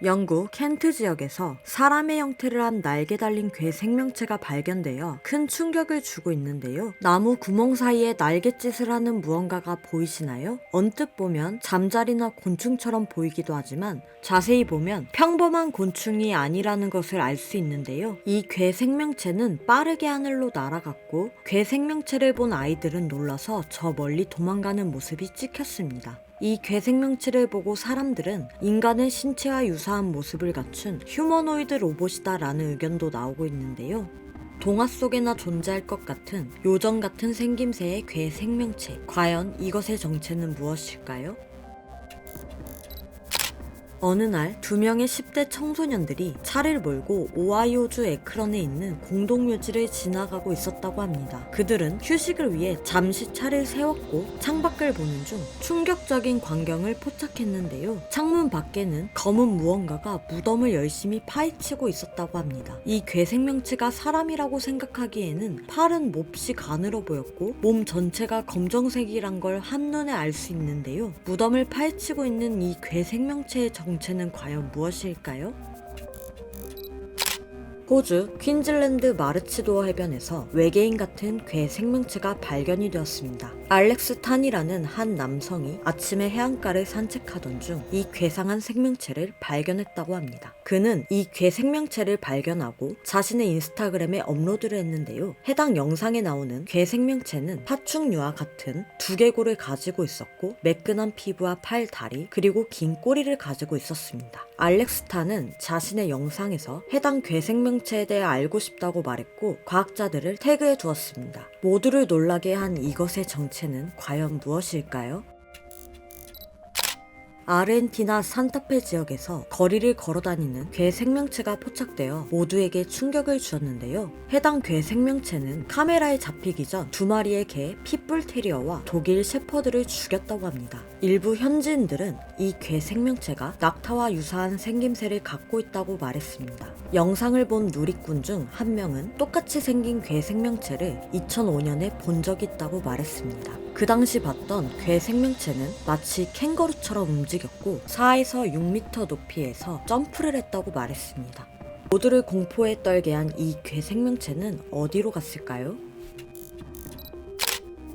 영국 켄트 지역에서 사람의 형태를 한 날개 달린 괴 생명체가 발견되어 큰 충격을 주고 있는데요. 나무 구멍 사이에 날갯짓을 하는 무언가가 보이시나요? 언뜻 보면 잠자리나 곤충처럼 보이기도 하지만 자세히 보면 평범한 곤충이 아니라는 것을 알 수 있는데요. 이 괴 생명체는 빠르게 하늘로 날아갔고 괴 생명체를 본 아이들은 놀라서 저 멀리 도망가는 모습이 찍혔습니다. 이 괴 생명체를 보고 사람들은 인간의 신체와 유사한 모습을 갖춘 휴머노이드 로봇이다 라는 의견도 나오고 있는데요. 동화 속에나 존재할 것 같은 요정 같은 생김새의 괴 생명체. 과연 이것의 정체는 무엇일까요? 어느 날 2명의 10대 청소년들이 차를 몰고 오하이오주 에크런에 있는 공동묘지를 지나가고 있었다고 합니다. 그들은 휴식을 위해 잠시 차를 세웠고 창밖을 보는 중 충격적인 광경을 포착했는데요. 창문 밖에는 검은 무언가가 무덤을 열심히 파헤치고 있었다고 합니다. 이 괴 생명체가 사람이라고 생각하기에는 팔은 몹시 가늘어 보였고 몸 전체가 검정색이란 걸 한눈에 알 수 있는데요. 무덤을 파헤치고 있는 이 괴 생명체의 정체는 과연 무엇일까요? 호주 퀸즐랜드 마르치도어 해변에서 외계인 같은 괴 생명체가 발견이 되었습니다. 알렉스 탄이라는 한 남성이 아침에 해안가를 산책하던 중 이 괴상한 생명체를 발견했다고 합니다. 그는 이 괴 생명체를 발견하고 자신의 인스타그램에 업로드를 했는데요. 해당 영상에 나오는 괴 생명체는 파충류와 같은 두개골을 가지고 있었고 매끈한 피부와 팔, 다리, 그리고 긴 꼬리를 가지고 있었습니다. 알렉스 탄은 자신의 영상에서 해당 괴 생명체에 대해 알고 싶다고 말했고 과학자들을 태그해 두었습니다. 모두를 놀라게 한 이것의 정체는 과연 무엇일까요? 아르헨티나 산타페 지역에서 거리를 걸어다니는 괴 생명체가 포착되어 모두에게 충격을 주었는데요. 해당 괴 생명체는 카메라에 잡히기 전 2마리의 개 핏불 테리어와 독일 셰퍼드를 죽였다고 합니다. 일부 현지인들은 이 괴 생명체가 낙타와 유사한 생김새를 갖고 있다고 말했습니다. 영상을 본 누리꾼 중 한 명은 똑같이 생긴 괴 생명체를 2005년에 본 적이 있다고 말했습니다. 그 당시 봤던 괴 생명체는 마치 캥거루처럼 움직였고 4에서 6m 높이에서 점프를 했다고 말했습니다. 모두를 공포에 떨게 한 이 괴 생명체는 어디로 갔을까요?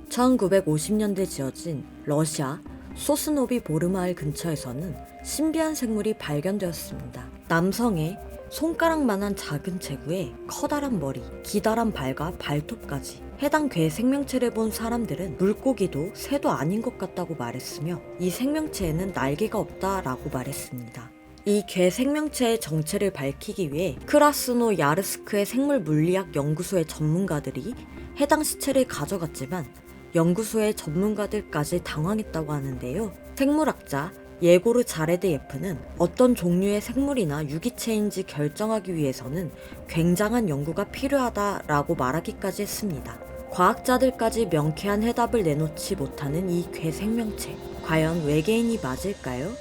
1950년대 지어진 러시아 소스노비 보르 마을 근처에서는 신비한 생물이 발견되었습니다. 남성의 손가락만한 작은 체구에 커다란 머리, 기다란 발과 발톱까지. 해당 괴 생명체를 본 사람들은 물고기도 새도 아닌 것 같다고 말했으며 이 생명체에는 날개가 없다라고 말했습니다. 이 괴 생명체의 정체를 밝히기 위해 크라스노 야르스크의 생물 물리학 연구소의 전문가들이 해당 시체를 가져갔지만 연구소의 전문가들까지 당황했다고 하는데요. 생물학자 예고르 자레드 예프는 어떤 종류의 생물이나 유기체인지 결정하기 위해서는 굉장한 연구가 필요하다라고 말하기까지 했습니다. 과학자들까지 명쾌한 해답을 내놓지 못하는 이 괴 생명체, 과연 외계인이 맞을까요?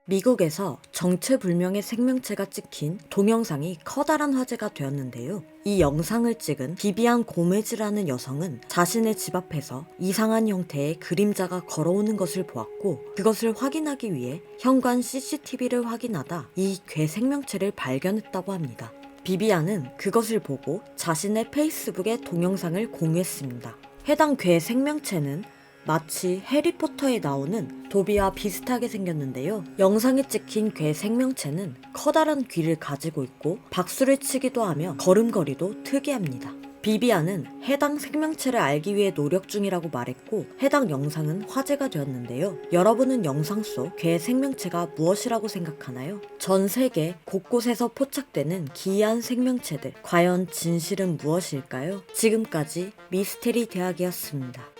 미국에서 정체불명의 생명체가 찍힌 동영상이 커다란 화제가 되었는데요. 이 영상을 찍은 비비안 고메즈라는 여성은 자신의 집 앞에서 이상한 형태의 그림자가 걸어오는 것을 보았고 그것을 확인하기 위해 현관 CCTV를 확인하다 이 괴 생명체를 발견했다고 합니다. 비비안은 그것을 보고 자신의 페이스북에 동영상을 공유했습니다. 해당 괴 생명체는 마치 해리포터에 나오는 도비와 비슷하게 생겼는데요. 영상에 찍힌 괴 생명체는 커다란 귀를 가지고 있고 박수를 치기도 하며 걸음걸이도 특이합니다. 비비안은 해당 생명체를 알기 위해 노력 중이라고 말했고 해당 영상은 화제가 되었는데요. 여러분은 영상 속 괴 생명체가 무엇이라고 생각하나요? 전 세계 곳곳에서 포착되는 기이한 생명체들, 과연 진실은 무엇일까요? 지금까지 미스테리 대학이었습니다.